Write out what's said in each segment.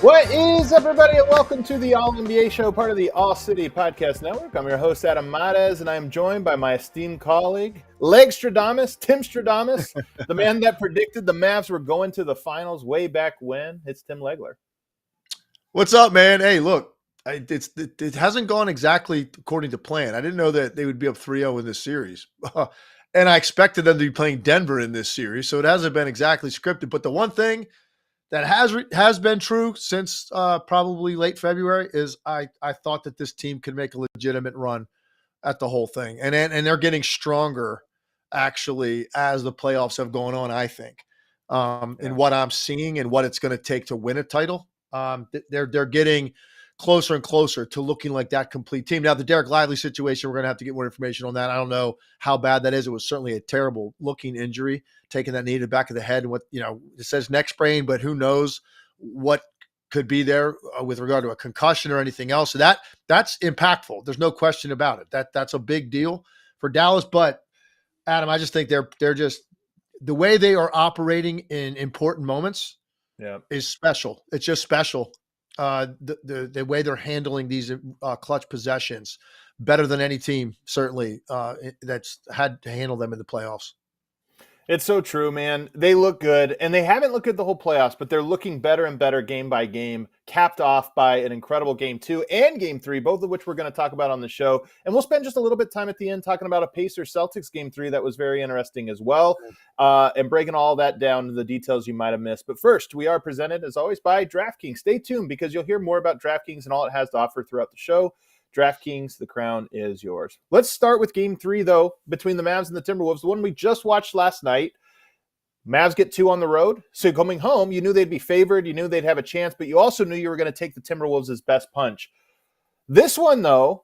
What is up, everybody, and welcome to the All-NBA Show, part of the All-City Podcast Network. I'm your host, Adam Matez, and I'm joined by my esteemed colleague, Legstradamus, Tim Stradamus, the man that predicted the Mavs were going to the finals way back when. It's Tim Legler. What's up, man? Hey, look, it hasn't gone exactly according to plan. I didn't know that they would be up 3-0 in this series. And I expected them to be playing Denver in this series, so it hasn't been exactly scripted. But the one thing that has been true since probably late February is I thought that this team could make a legitimate run at the whole thing. And they're getting stronger, actually, as the playoffs have gone on, I think, in what I'm seeing and what it's going to take to win a title. They're getting closer and closer to looking like that complete team. Now, the Dereck Lively situation, we're going to have to get more information on that. I don't know how bad that is. It was certainly a terrible looking injury, taking that knee to the back of the head. And what, it says neck sprain, but who knows what could be there with regard to a concussion or anything else. So that's impactful. There's no question about it. That's a big deal for Dallas. But Adam, I just think they're just the way they are operating in important moments is special. It's just special. The way they're handling these clutch possessions better than any team, certainly, that's had to handle them in the playoffs. It's so true, man. They look good, and they haven't looked at the whole playoffs, but they're looking better and better game by game, capped off by an incredible Game 2 and Game 3, both of which we're going to talk about on the show. And we'll spend just a little bit of time at the end talking about a Pacers-Celtics Game 3 that was very interesting as well, and breaking all that down to the details you might have missed. But first, we are presented, as always, by DraftKings. Stay tuned because you'll hear more about DraftKings and all it has to offer throughout the show. DraftKings, the crown is yours. Let's start with Game 3, though, between the Mavs and the Timberwolves, the one we just watched last night. Mavs get 2 on the road. So coming home, you knew they'd be favored. You knew they'd have a chance, but you also knew you were going to take the Timberwolves as best punch. This one, though,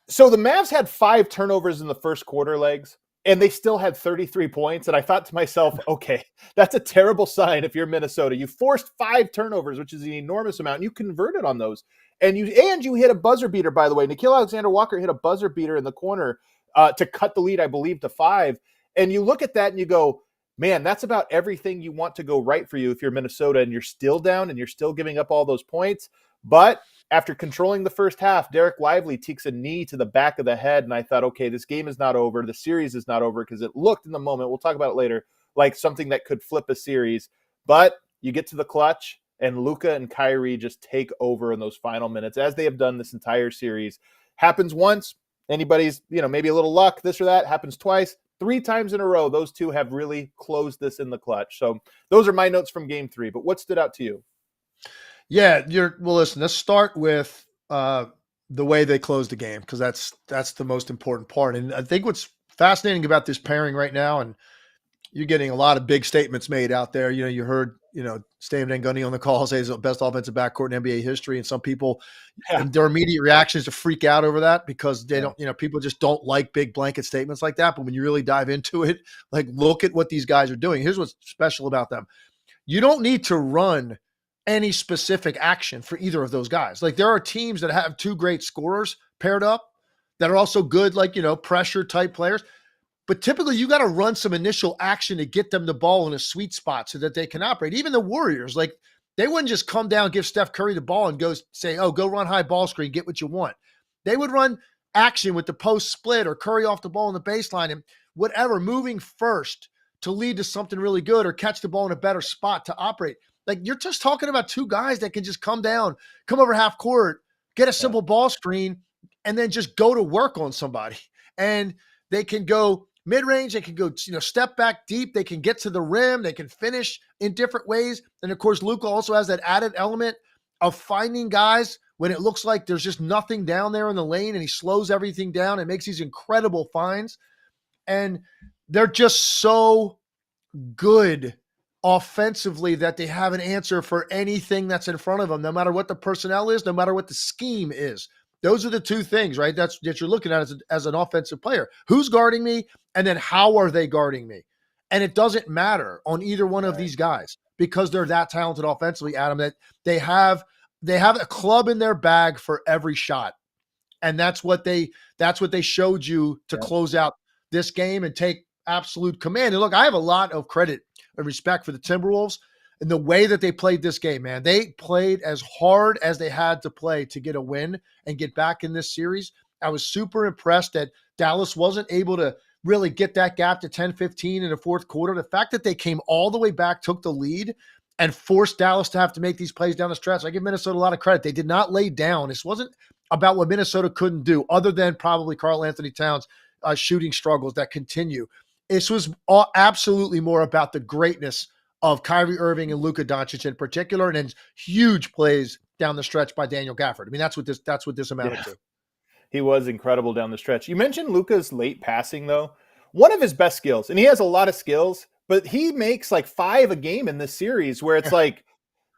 so the Mavs had 5 turnovers in the first quarter, legs, and they still had 33 points. And I thought to myself, okay, that's a terrible sign if you're Minnesota. You forced 5 turnovers, which is an enormous amount, and you converted on those. And you hit a buzzer beater, by the way. Nickeil Alexander-Walker hit a buzzer beater in the corner to cut the lead, I believe, to 5. And you look at that and you go, man, that's about everything you want to go right for you if you're Minnesota and you're still down and you're still giving up all those points. But after controlling the first half, Dereck Lively takes a knee to the back of the head. And I thought, okay, this game is not over. The series is not over because it looked in the moment, we'll talk about it later, like something that could flip a series. But you get to the clutch, and Luka and Kyrie just take over in those final minutes, as they have done this entire series. Happens once, anybody's, maybe a little luck, this or that. Happens twice, 3 times in a row. Those two have really closed this in the clutch. So those are my notes from Game 3. But what stood out to you? Yeah, well, listen, let's start with the way they closed the game, because that's the most important part. And I think what's fascinating about this pairing right now, and you're getting a lot of big statements made out there. You heard, Stan Van Gundy on the call say he's the best offensive backcourt in NBA history. And some people, their immediate reaction is to freak out over that because they don't, people just don't like big blanket statements like that. But when you really dive into it, like, look at what these guys are doing. Here's what's special about them. You don't need to run any specific action for either of those guys. Like, there are teams that have 2 great scorers paired up that are also good, like, pressure type players. But typically, you got to run some initial action to get them the ball in a sweet spot so that they can operate. Even the Warriors, like, they wouldn't just come down, give Steph Curry the ball and go say, oh, go run high ball screen, get what you want. They would run action with the post split or Curry off the ball in the baseline and whatever, moving first to lead to something really good or catch the ball in a better spot to operate. Like, you're just talking about 2 guys that can just come down, come over half court, get a simple ball screen, and then just go to work on somebody. And they can go mid-range, they can go, step back deep, they can get to the rim, they can finish in different ways. And of course, Luka also has that added element of finding guys when it looks like there's just nothing down there in the lane, and he slows everything down and makes these incredible finds. And they're just so good offensively that they have an answer for anything that's in front of them, no matter what the personnel is, no matter what the scheme is. Those are the two things, right? That you're looking at as an offensive player. Who's guarding me? And then how are they guarding me? And it doesn't matter on either one of these guys because they're that talented offensively, Adam, that they have a club in their bag for every shot. And that's what they showed you to close out this game and take absolute command. And look, I have a lot of credit and respect for the Timberwolves and the way that they played this game, man. They played as hard as they had to play to get a win and get back in this series. I was super impressed that Dallas wasn't able to really get that gap to 10-15 in the fourth quarter. The fact that they came all the way back, took the lead, and forced Dallas to have to make these plays down the stretch. I give Minnesota a lot of credit. They did not lay down. This wasn't about what Minnesota couldn't do, other than probably Karl Anthony Towns' shooting struggles that continue. This was absolutely more about the greatness of Kyrie Irving and Luka Doncic in particular, and then huge plays down the stretch by Daniel Gafford. I mean, that's what this amounted to. He was incredible down the stretch. You mentioned Luka's late passing, though. One of his best skills, and he has a lot of skills, but he makes like 5 a game in this series where it's like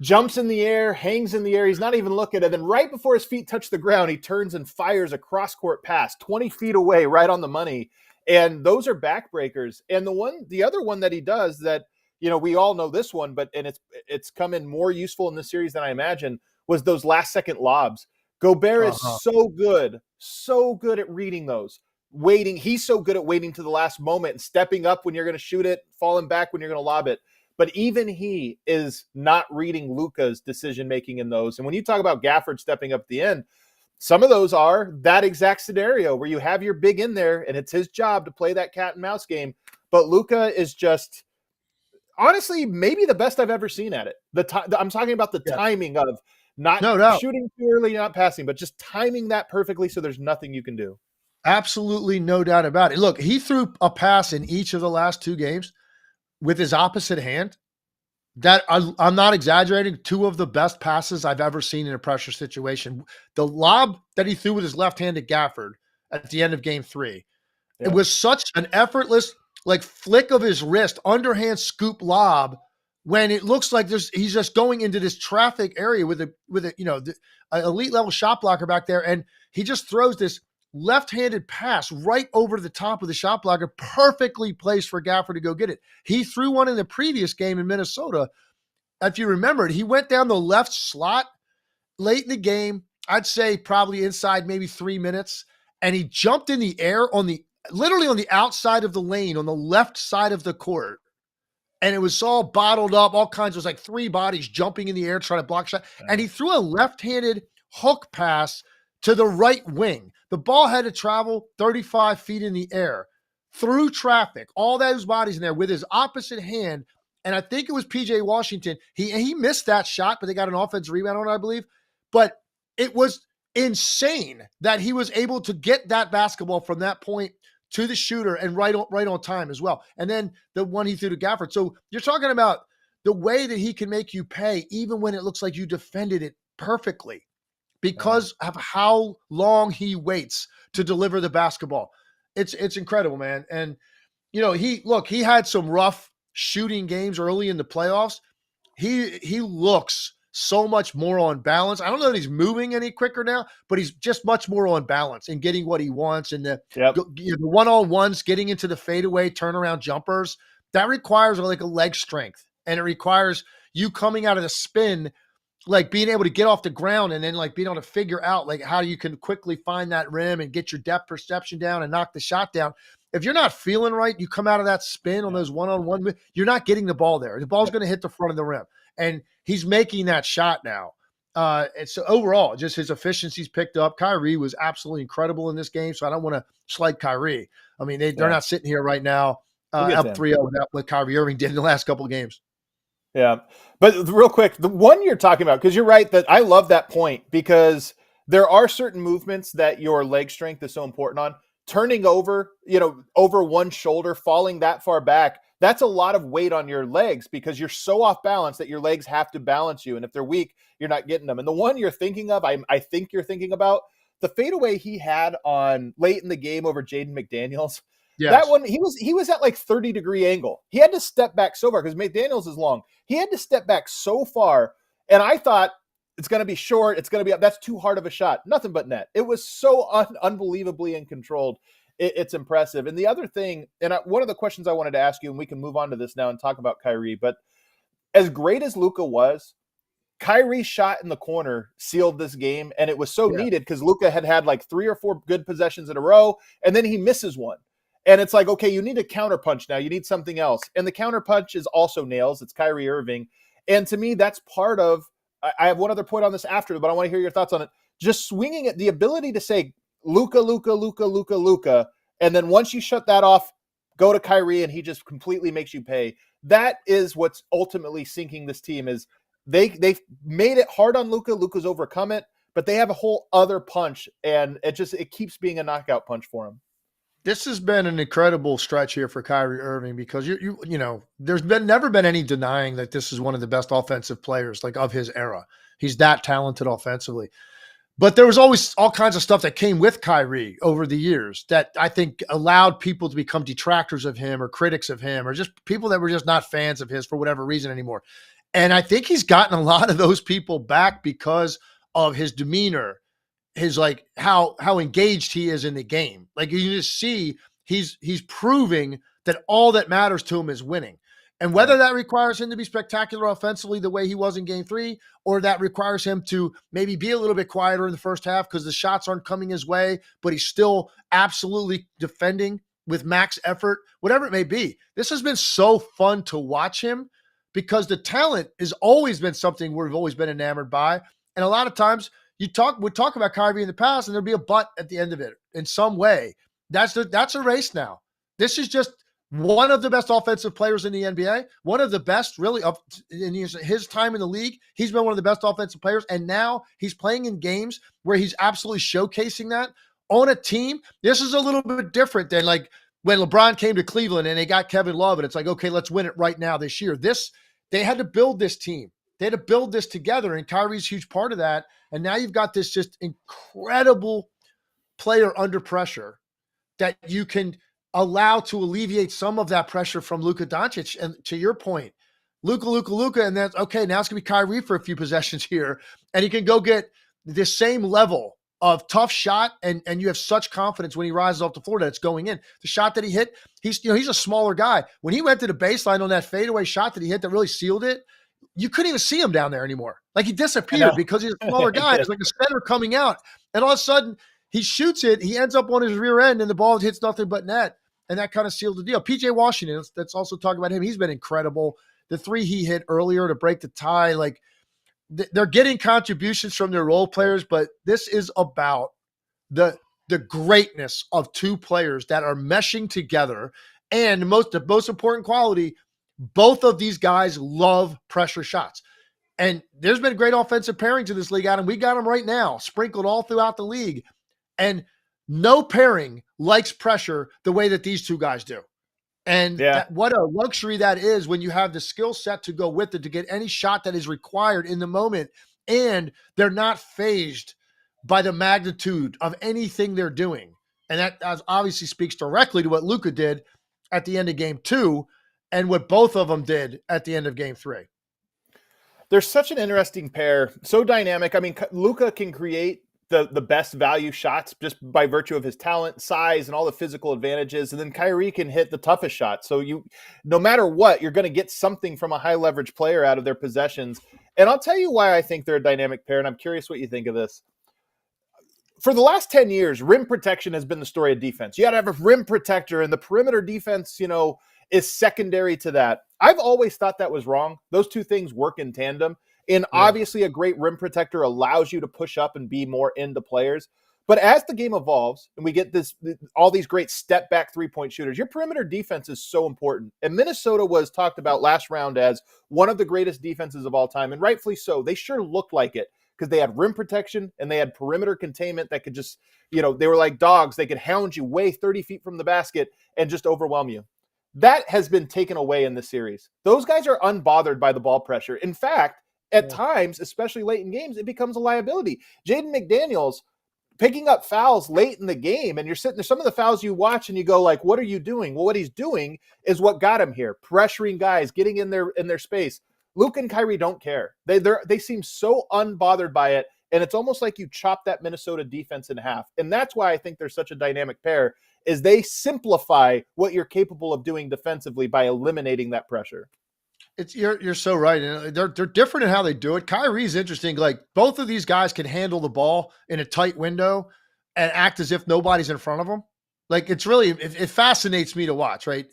jumps in the air, hangs in the air. He's not even looking. And then right before his feet touch the ground, he turns and fires a cross-court pass 20 feet away, right on the money. And those are backbreakers. And the other one that he does that, we all know this one, but it's come in more useful in this series than I imagine, was those last second lobs. Gobert is so good at reading those. Waiting. He's so good at waiting to the last moment and stepping up when you're going to shoot it, falling back when you're going to lob it. But even he is not reading Luka's decision-making in those. And when you talk about Gafford stepping up at the end, some of those are that exact scenario where you have your big in there and it's his job to play that cat and mouse game. But Luka is just, honestly, maybe the best I've ever seen at it. I'm talking about the timing of not shooting too early, not passing, but just timing that perfectly so there's nothing you can do. Absolutely no doubt about it. Look, he threw a pass in each of the last 2 games with his opposite hand. That I'm not exaggerating. 2 of the best passes I've ever seen in a pressure situation. The lob that he threw with his left hand to Gafford at the end of game 3, it was such an effortless flick of his wrist, underhand scoop lob, when it looks like he's just going into this traffic area with a elite level shot blocker back there, and he just throws this left-handed pass right over the top of the shot blocker, perfectly placed for Gafford to go get it. He threw one in the previous game in Minnesota. If you remember it, he went down the left slot late in the game, I'd say probably inside maybe 3 minutes, and he jumped in the air literally on the outside of the lane on the left side of the court. And it was all bottled up, all kinds. It was like 3 bodies jumping in the air trying to block shot. And he threw a left-handed hook pass to the right wing. The ball had to travel 35 feet in the air through traffic, all those bodies in there with his opposite hand. And I think it was PJ Washington. He missed that shot, but they got an offensive rebound on it, I believe. But it was insane that he was able to get that basketball from that point to the shooter and right on time as well. And then the one he threw to Gafford. So you're talking about the way that he can make you pay even when it looks like you defended it perfectly, because of how long he waits to deliver the basketball. It's incredible, man. And, he had some rough shooting games early in the playoffs. He looks so much more on balance. I don't know that he's moving any quicker now, but he's just much more on balance and getting what he wants. And the one-on-ones, getting into the fadeaway turnaround jumpers, that requires a leg strength. And it requires you coming out of the spin, being able to get off the ground and then being able to figure out how you can quickly find that rim and get your depth perception down and knock the shot down. If you're not feeling right, you come out of that spin on those one-on-one, you're not getting the ball there. The ball's going to hit the front of the rim. And he's making that shot now. And so overall, just his efficiency's picked up. Kyrie was absolutely incredible in this game, so I don't want to slight Kyrie. I mean, they're not sitting here right now up 3-0 what Kyrie Irving did in the last couple of games. Yeah. But real quick, the one you're talking about, because you're right that I love that point, because there are certain movements that your leg strength is so important on. Turning over, over one shoulder, falling that far back, that's a lot of weight on your legs because you're so off balance that your legs have to balance you. And if they're weak, you're not getting them. And the one you're thinking of, I think you're thinking about, the fadeaway he had on late in the game over Jaden McDaniels. That Yes. one, he was at like 30-degree angle. He had to step back so far because McDaniels is long. He had to step back so far. And I thought, it's going to be short. It's going to be up. That's too hard of a shot. Nothing but net. It was so unbelievably uncontrolled. It's impressive. And the other thing, and one of the questions I wanted to ask you, and we can move on to this now and talk about Kyrie, but as great as Luka was, Kyrie's shot in the corner sealed this game, and it was so needed because Luka had like 3 or 4 good possessions in a row, and then he misses one. And it's like, okay, you need a counterpunch now. You need something else. And the counterpunch is also nails. It's Kyrie Irving. And to me, that's part of – I have one other point on this after, but I want to hear your thoughts on it. Just swinging it, the ability to say Luka, Luka, Luka, Luka, Luka, and then once you shut that off, go to Kyrie, and he just completely makes you pay. That is what's ultimately sinking this team is they've made it hard on Luka. Luka's overcome it, but they have a whole other punch, and it keeps being a knockout punch for him. This has been an incredible stretch here for Kyrie Irving because you know, there's never been any denying that this is one of the best offensive players like of his era. He's that talented offensively. But there was always all kinds of stuff that came with Kyrie over the years that I think allowed people to become detractors of him or critics of him or just people that were just not fans of his for whatever reason anymore. And I think he's gotten a lot of those people back because of his demeanor, his like how engaged he is in the game. Like you just see he's proving that all that matters to him is winning. And whether that requires him to be spectacular offensively the way he was in game 3, or that requires him to maybe be a little bit quieter in the first half because the shots aren't coming his way, but he's still absolutely defending with max effort, whatever it may be. This has been so fun to watch him because the talent has always been something we've always been enamored by. And a lot of times we'd talk about Kyrie in the past and there'd be a but at the end of it in some way. That's a race now. This is just one of the best offensive players in the NBA, one of the best really in his time in the league. He's been one of the best offensive players. And now he's playing in games where he's absolutely showcasing that on a team. This is a little bit different than like when LeBron came to Cleveland and they got Kevin Love and it's like, okay, let's win it right now this year. They had to build this team. They had to build this together, and Kyrie's a huge part of that. And now you've got this just incredible player under pressure that you can allow to alleviate some of that pressure from Luka Doncic. And to your point, Luka, and that's okay. Now it's going to be Kyrie for a few possessions here, and he can go get the same level of tough shot, and you have such confidence when he rises off the floor that it's going in. The shot that he hit, he's a smaller guy. When he went to the baseline on that fadeaway shot that he hit that really sealed it, you couldn't even see him down there anymore. Like he disappeared because he's a smaller guy. It's like a center coming out, and all of a sudden he shoots it. He ends up on his rear end, and the ball hits nothing but net. And that kind of sealed the deal. PJ Washington, let's also talk about him. He's been incredible. The 3 he hit earlier to break the tie, like they're getting contributions from their role players, but this is about the greatness of 2 players that are meshing together. And the most important quality, both of these guys love pressure shots. And there's been great offensive pairings in this league, Adam. We got them right now, sprinkled all throughout the league. And no pairing likes pressure the way that these 2 guys do. And what a luxury that is when you have the skill set to go with it to get any shot that is required in the moment. And they're not fazed by the magnitude of anything they're doing. And that obviously speaks directly to what Luka did at the end of game 2 and what both of them did at the end of game 3. They're such an interesting pair, so dynamic. I mean, Luka can create the best value shots just by virtue of his talent, size, and all the physical advantages. And then Kyrie can hit the toughest shots. So no matter what, you're going to get something from a high leverage player out of their possessions. And I'll tell you why I think they're a dynamic pair. And I'm curious what you think of this. For the last 10 years, rim protection has been the story of defense. You got to have a rim protector, and the perimeter defense, is secondary to that. I've always thought that was wrong. Those 2 things work in tandem. And obviously a great rim protector allows you to push up and be more into players. But as the game evolves and we get all these great step back 3-point shooters, your perimeter defense is so important. And Minnesota was talked about last round as one of the greatest defenses of all time. And rightfully so. They sure looked like it because they had rim protection and they had perimeter containment that could just, they were like dogs. They could hound you way 30 feet from the basket and just overwhelm you. That has been taken away in the series. Those guys are unbothered by the ball pressure. In fact, at times, especially late in games, it becomes a liability. Jaden McDaniels picking up fouls late in the game, and you're sitting there, some of the fouls you watch and you go like, what are you doing? Well, what he's doing is what got him here, pressuring guys, getting in their space. Luka and Kyrie don't care. They seem so unbothered by it, and it's almost like you chop that Minnesota defense in half. And that's why I think they're such a dynamic pair, is they simplify what you're capable of doing defensively by eliminating that pressure. You're so right. And they're different in how they do it. Kyrie's interesting. Like, both of these guys can handle the ball in a tight window and act as if nobody's in front of them. Like, it's really, it fascinates me to watch, right?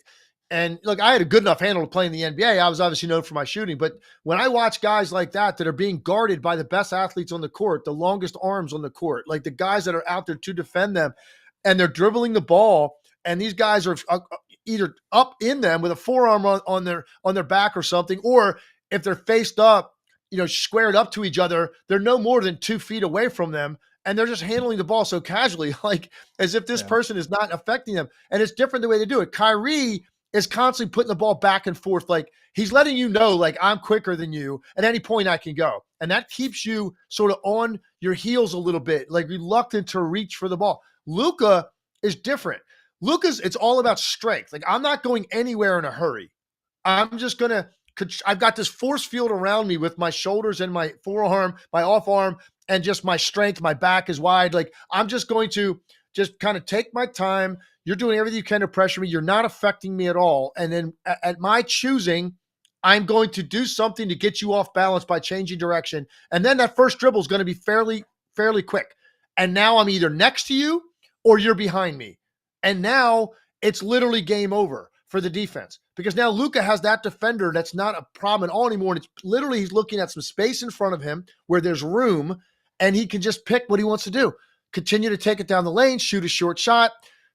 And look, I had a good enough handle to play in the NBA. I was obviously known for my shooting, but when I watch guys like that are being guarded by the best athletes on the court, the longest arms on the court, like the guys that are out there to defend them, and they're dribbling the ball, and these guys are either up in them with a forearm on their back or something, or if they're faced up, squared up to each other, they're no more than 2 feet away from them, and they're just handling the ball so casually, like as if this person is not affecting them. And it's different the way they do it. Kyrie is constantly putting the ball back and forth, like he's letting you know, like, I'm quicker than you. At any point I can go. And that keeps you sort of on your heels a little bit, like reluctant to reach for the ball. Luka is different. It's all about strength. Like, I'm not going anywhere in a hurry. I've got this force field around me with my shoulders and my forearm, my off arm, and just my strength. My back is wide. Like, I'm just going to just kind of take my time. You're doing everything you can to pressure me. You're not affecting me at all. And then at my choosing, I'm going to do something to get you off balance by changing direction. And then that first dribble is going to be fairly quick. And now I'm either next to you or you're behind me. And now it's literally game over for the defense, because now Luka has that defender that's not a problem at all anymore. And it's literally, he's looking at some space in front of him where there's room, and he can just pick what he wants to do. Continue to take it down the lane, shoot a short shot,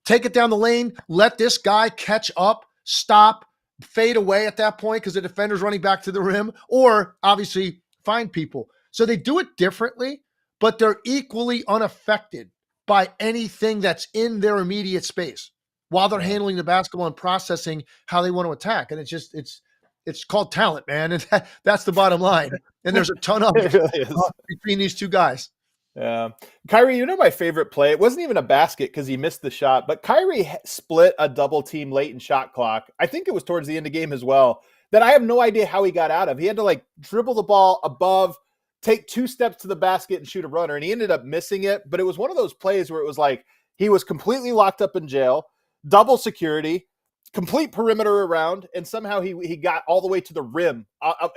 take it down the lane, let this guy catch up, stop, fade away at that point because the defender's running back to the rim, or obviously find people. So they do it differently, but they're equally unaffected by anything that's in their immediate space while they're handling the basketball and processing how they want to attack. And it's called talent, man. And that's the bottom line. And there's a ton of it really between these two guys. Yeah. Kyrie, my favorite play, it wasn't even a basket because he missed the shot, but Kyrie split a double team late in shot clock. I think it was towards the end of the game as well, that I have no idea how he got out of. He had to dribble the ball above, take 2 steps to the basket and shoot a runner, and he ended up missing it. But it was one of those plays where it was like he was completely locked up in jail, double security, complete perimeter around, and somehow he got all the way to the rim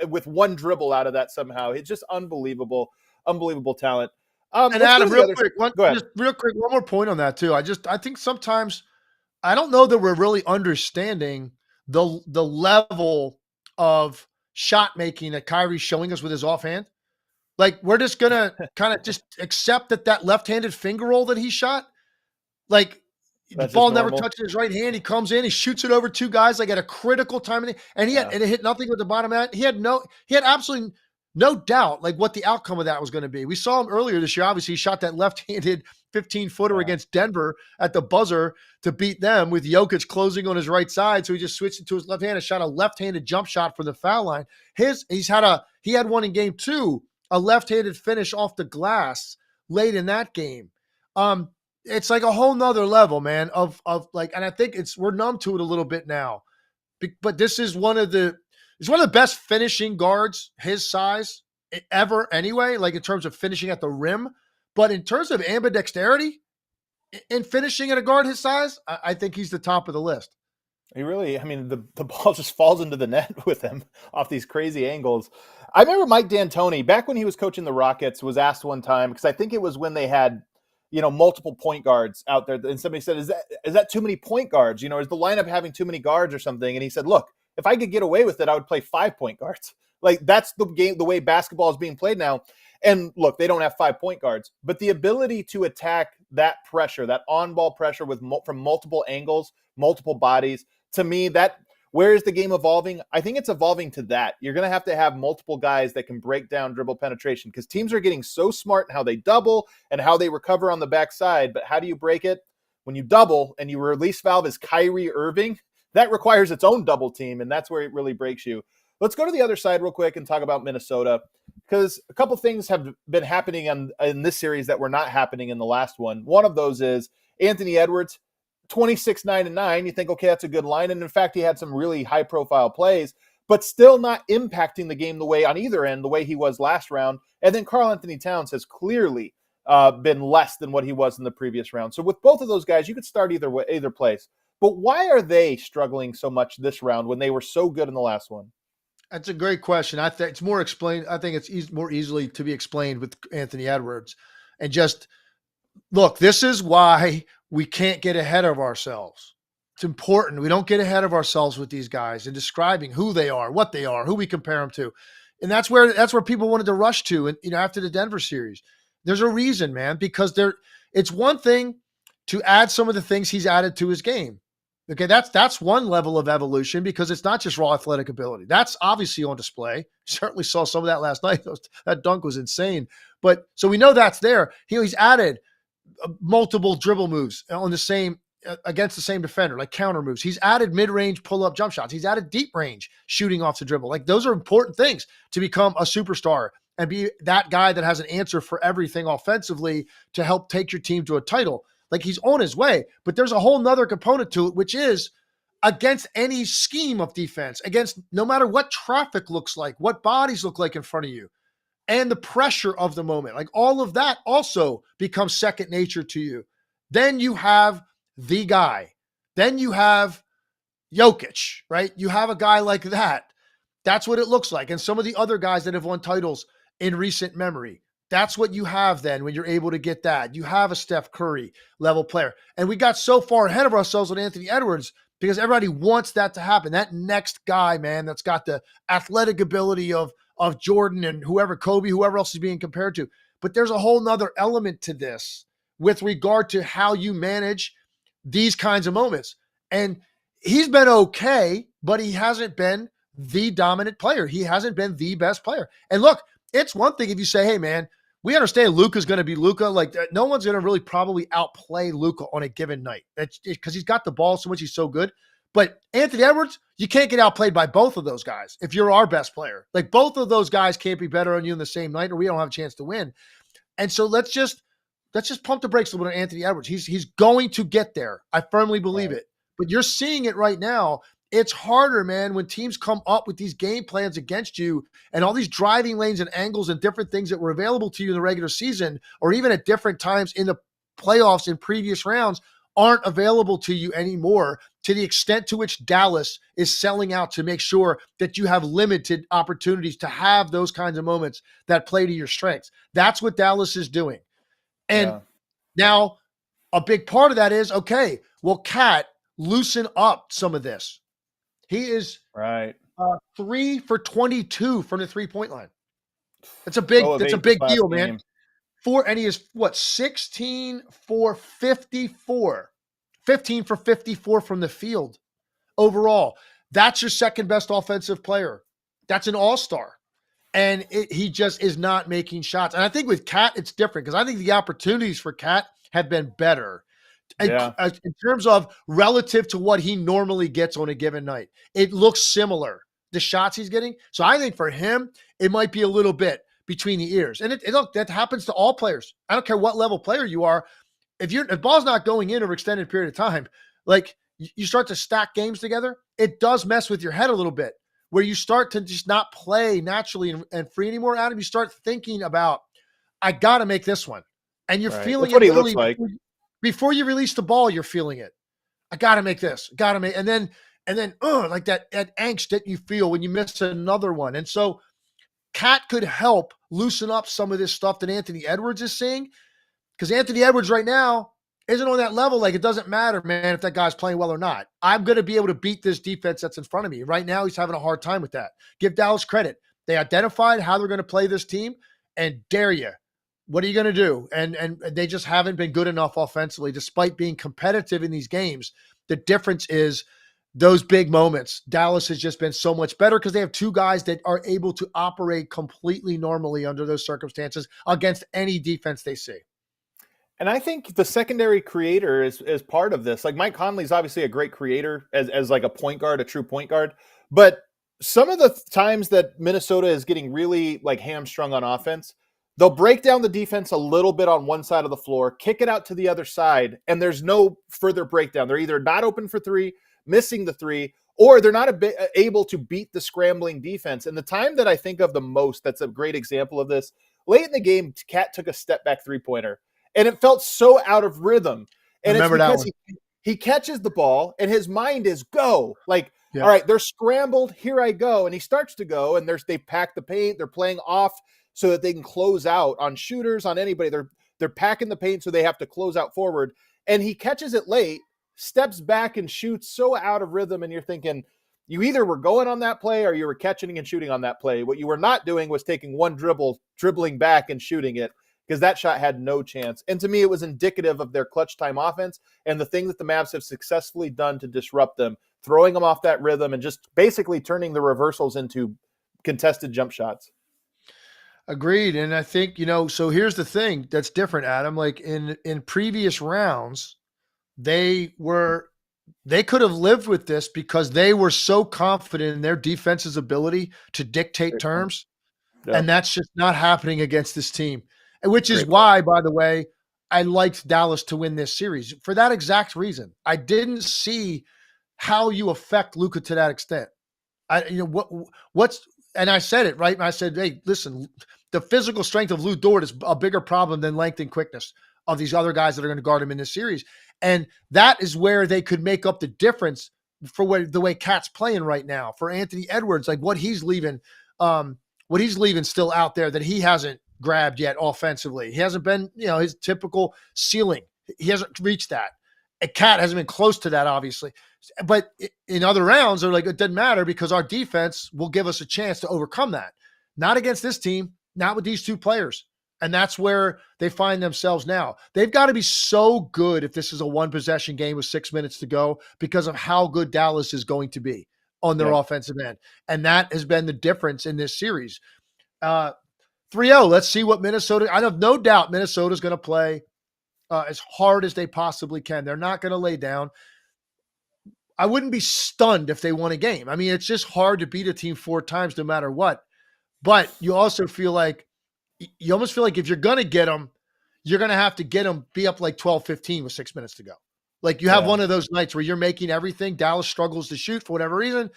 with one dribble out of that somehow. It's just unbelievable talent. And Adam, real quick, one more point on that too. I think sometimes I don't know that we're really understanding the level of shot making that Kyrie's showing us with his offhand. Like, we're just going to kind of just accept that left-handed finger roll that he shot. Like, the ball never touches his right hand. He comes in, he shoots it over 2 guys, like at a critical time. And it hit nothing with the bottom end. He had absolutely no doubt, like, what the outcome of that was going to be. We saw him earlier this year. Obviously, he shot that left-handed 15-footer against Denver at the buzzer to beat them with Jokic closing on his right side. So he just switched it to his left hand and shot a left-handed jump shot from the foul line. He had one in game 2, a left-handed finish off the glass late in that game. It's like a whole nother level, man, of and I think we're numb to it a little bit now, but this is one of the best finishing guards his size ever anyway, like in terms of finishing at the rim. But in terms of ambidexterity in finishing at a guard his size, I think he's the top of the list. He really, the ball just falls into the net with him off these crazy angles. I remember Mike D'Antoni, back when he was coaching the Rockets, was asked one time, because I think it was when they had, multiple point guards out there. And somebody said, is that too many point guards? Is the lineup having too many guards or something? And he said, look, if I could get away with it, I would play 5 point guards. Like, that's the game, the way basketball is being played now. And look, they don't have 5 point guards, but the ability to attack that pressure, that on-ball pressure from multiple angles, multiple bodies, to me, where is the game evolving? I think it's evolving to that. You're going to have multiple guys that can break down dribble penetration, because teams are getting so smart in how they double and how they recover on the backside. But how do you break it? When you double and you release valve as Kyrie Irving, that requires its own double team, and that's where it really breaks you. Let's go to the other side real quick and talk about Minnesota, because a couple things have been happening in this series that were not happening in the last one. One of those is Anthony Edwards, 26, 9, and 9. You think, okay, that's a good line. And in fact, he had some really high-profile plays, but still not impacting the game the way on either end, the way he was last round. And then Karl-Anthony Towns has clearly been less than what he was in the previous round. So with both of those guys, you could start either place. But why are they struggling so much this round when they were so good in the last one? That's a great question. I think it's more explained. I think it's more easily to be explained with Anthony Edwards. And just look, this is why we can't get ahead of ourselves. It's important. We don't get ahead of ourselves with these guys and describing who they are, what they are, who we compare them to. And that's where people wanted to rush to. And, after the Denver series, there's a reason, man, because it's one thing to add some of the things he's added to his game. Okay, that's one level of evolution, because it's not just raw athletic ability. That's obviously on display. Certainly saw some of that last night. That dunk was insane. But so we know that's there. He's added multiple dribble moves on the same against the same defender, like counter moves. He's added mid-range pull-up jump shots. He's added deep range shooting off the dribble. Like, those are important things to become a superstar and be that guy that has an answer for everything offensively to help take your team to a title. Like, he's on his way, but there's a whole nother component to it, which is against any scheme of defense, against no matter what traffic looks like, what bodies look like in front of you, and the pressure of the moment. Like, all of that also becomes second nature to you. Then you have the guy. Then you have Jokic, right? You have a guy like that. That's what it looks like. And some of the other guys that have won titles in recent memory, that's what you have then when you're able to get that. You have a Steph Curry level player. And we got so far ahead of ourselves with Anthony Edwards because everybody wants that to happen. That next guy, man, that's got the athletic ability of Jordan and Kobe, whoever else is being compared to. But there's a whole nother element to this with regard to how you manage these kinds of moments. And he's been okay, but he hasn't been the dominant player. He hasn't been the best player. And look, it's one thing if you say, hey, man, we understand Luka's going to be Luka. Like, no one's going to really probably outplay Luka on a given night. That's because he's got the ball so much. He's so good. But Anthony Edwards, you can't get outplayed by both of those guys if you're our best player. Like, both of those guys can't be better on you in the same night, or we don't have a chance to win. And so let's just pump the brakes a little bit on Anthony Edwards. He's going to get there. I firmly believe it. But you're seeing it right now. It's harder, man, when teams come up with these game plans against you and all these driving lanes and angles and different things that were available to you in the regular season, or even at different times in the playoffs in previous rounds, aren't available to you anymore, to the extent to which Dallas is selling out to make sure that you have limited opportunities to have those kinds of moments that play to your strengths. That's what Dallas is doing. And now a big part of that is, okay, well, Cat, loosen up some of this. He is 3 for 22 from the 3-point line. That's a big deal, man. And he is 16 for 54. 15 for 54 from the field overall. That's your second best offensive player. That's an all-star. And he just is not making shots. And I think with Cat, it's different because I think the opportunities for Cat have been better. In terms of relative to what he normally gets on a given night. It looks similar, the shots he's getting. So I think for him, it might be a little bit between the ears. And look, that happens to all players. I don't care what level player you are. If ball's not going in over extended period of time, like you start to stack games together, it does mess with your head a little bit, where you start to just not play naturally and free anymore, Adam. You start thinking about, I got to make this one. And you're feeling That's what he looks like. Before you release the ball, you're feeling it. I got to make this. Got to make, and then, like that angst that you feel when you miss another one. And so Cat could help loosen up some of this stuff that Anthony Edwards is seeing, because Anthony Edwards right now isn't on that level. Like, it doesn't matter, man, if that guy's playing well or not. I'm going to be able to beat this defense that's in front of me. Right now, he's having a hard time with that. Give Dallas credit. They identified how they're going to play this team, and dare you. What are you going to do? And they just haven't been good enough offensively, despite being competitive in these games. The difference is those big moments. Dallas has just been so much better because they have two guys that are able to operate completely normally under those circumstances against any defense they see. And I think the secondary creator is part of this. Like Mike Conley's obviously a great creator as like a point guard, a true point guard. But some of the times that Minnesota is getting really like hamstrung on offense, they'll break down the defense a little bit on one side of the floor, kick it out to the other side, and there's no further breakdown. They're either not open for three, missing the three, or they're not able to beat the scrambling defense. And the time that I think of the most, that's a great example of this, late in the game, Cat took a step back three-pointer. And it felt so out of rhythm. And Remember it's because that he catches the ball and his mind is go. Like, Yeah. all right, they're scrambled. Here I go. And he starts to go, and they pack the paint. They're playing off so that they can close out on shooters, on anybody. They're packing the paint so they have to close out forward. And he catches it late, steps back and shoots so out of rhythm. And you're thinking, you either were going on that play or you were catching and shooting on that play. What you were not doing was taking one dribbling back and shooting it, because that shot had no chance. And to me, it was indicative of their clutch time offense and the thing that the Mavs have successfully done to disrupt them, throwing them off that rhythm and just basically turning the reversals into contested jump shots. Agreed. And I think, so here's the thing that's different, Adam. Like in previous rounds, they could have lived with this because they were so confident in their defense's ability to dictate terms. Yep. And that's just not happening against this team, which is why, by the way, I liked Dallas to win this series for that exact reason. I didn't see how you affect Luka to that extent. And I said it, right? And I said, hey, listen, the physical strength of Lou Dort is a bigger problem than length and quickness of these other guys that are going to guard him in this series. And that is where they could make up the difference for the way Cat's playing right now. For Anthony Edwards, like what he's leaving still out there that he hasn't grabbed yet offensively. He hasn't been, his typical ceiling. He hasn't reached that. A Cat hasn't been close to that, obviously. But in other rounds, they're like, it doesn't matter because our defense will give us a chance to overcome that. Not against this team, not with these two players. And that's where they find themselves now. They've got to be so good if this is a one-possession game with 6 minutes to go because of how good Dallas is going to be on their offensive end. And that has been the difference in this series. 3-0, let's see what Minnesota – I have no doubt Minnesota's going to play as hard as they possibly can. They're not going to lay down. I wouldn't be stunned if they won a game. I mean, it's just hard to beat a team 4 times no matter what. But you also feel like – you almost feel like if you're going to get them, you're going to have to get them, be up like 12-15 with 6 minutes to go. Like you have one of those nights where you're making everything. Dallas struggles to shoot for whatever reason.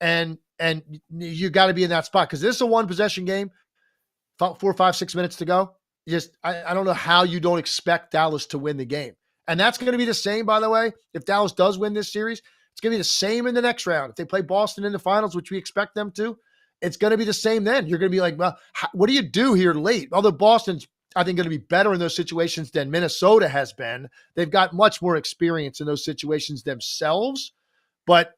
And you got to be in that spot because this is a one possession game, 4, 5, 6 minutes to go. I don't know how you don't expect Dallas to win the game. And that's going to be the same, by the way. If Dallas does win this series, it's going to be the same in the next round. If they play Boston in the finals, which we expect them to, it's going to be the same then. You're going to be like, well, what do you do here late? Although Boston's, I think, going to be better in those situations than Minnesota has been. They've got much more experience in those situations themselves. But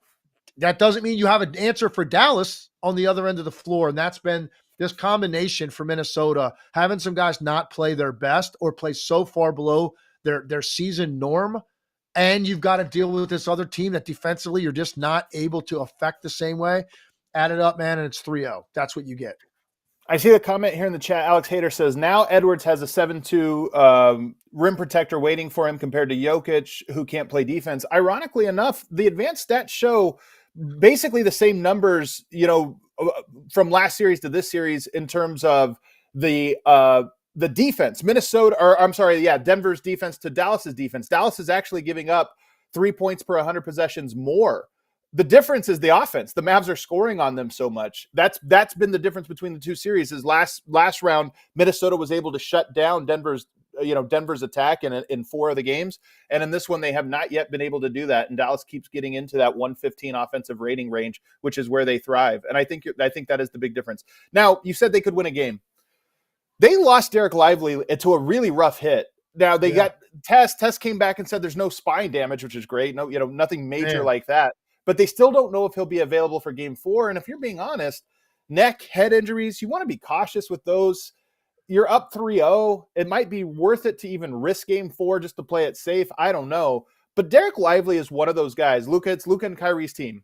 that doesn't mean you have an answer for Dallas on the other end of the floor. And that's been this combination for Minnesota, having some guys not play their best or play so far below their season norm. And you've got to deal with this other team that defensively you're just not able to affect the same way. Add it up, man, and it's 3-0. That's what you get. I see the comment here in the chat. Alex Hader says, now Edwards has a 7-2 rim protector waiting for him compared to Jokic, who can't play defense. Ironically enough, the advanced stats show basically the same numbers, from last series to this series in terms of the defense. Denver's defense to Dallas's defense. Dallas is actually giving up 3 points per 100 possessions more. The difference is the offense. The Mavs are scoring on them so much. That's been the difference between the two series. Is last round Minnesota was able to shut down Denver's attack in 4 of the games, and in this one they have not yet been able to do that. And Dallas keeps getting into that 115 offensive rating range, which is where they thrive. And I think that is the big difference. Now, you said they could win a game. They lost Dereck Lively to a really rough hit. Now they got Tess. Tess came back and said there's no spine damage, which is great. No, nothing major like that. But they still don't know if he'll be available for game 4. And if you're being honest, neck, head injuries, you want to be cautious with those. You're up 3-0. It might be worth it to even risk game 4 just to play it safe. I don't know. But Dereck Lively is one of those guys. It's Luka and Kyrie's team.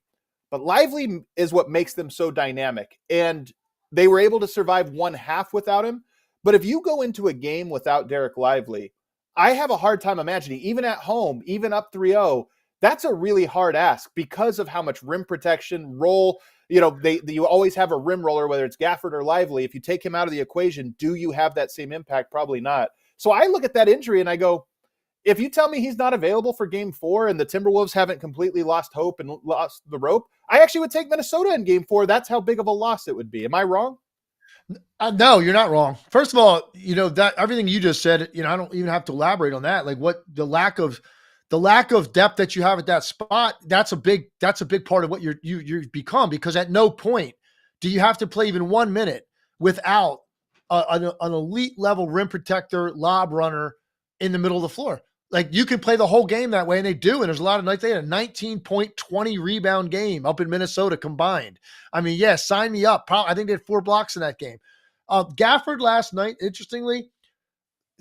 But Lively is what makes them so dynamic. And they were able to survive one half without him. But if you go into a game without Dereck Lively, I have a hard time imagining, even at home, even up 3-0, that's a really hard ask because of how much rim protection, roll, you always have a rim roller, whether it's Gafford or Lively. If you take him out of the equation, do you have that same impact? Probably not. So I look at that injury and I go, if you tell me he's not available for game 4 and the Timberwolves haven't completely lost hope and lost the rope, I actually would take Minnesota in game 4. That's how big of a loss it would be. Am I wrong? No, you're not wrong. First of all, that everything you just said, I don't even have to elaborate on that. Like what the lack of depth that you have at that spot, that's a big part of what you've become, because at no point do you have to play even 1 minute without an elite level rim protector, lob runner in the middle of the floor. Like you can play the whole game that way, and they do. And there's a lot of nights they had a 19-point-20 rebound game up in Minnesota combined. I mean, yeah, sign me up. I think they had 4 blocks in that game. Gafford last night, interestingly,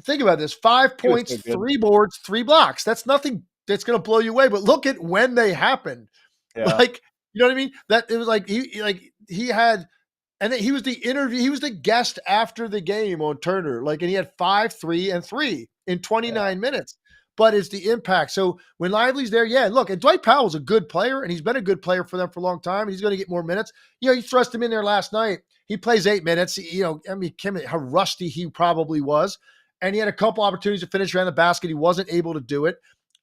think about this: 5 points, 3 boards, 3 blocks. That's nothing that's going to blow you away. But look at when they happened. Yeah. Like, you know what I mean? That it was like he had. And then he was the guest after the game on Turner. Like, and he had 5, 3, and 3 in 29 minutes. But it's the impact. So when Lively's there, yeah, look, and Dwight Powell's a good player, and he's been a good player for them for a long time. And he's going to get more minutes. You thrust him in there last night. He plays 8 minutes. How rusty he probably was. And he had a couple opportunities to finish around the basket. He wasn't able to do it.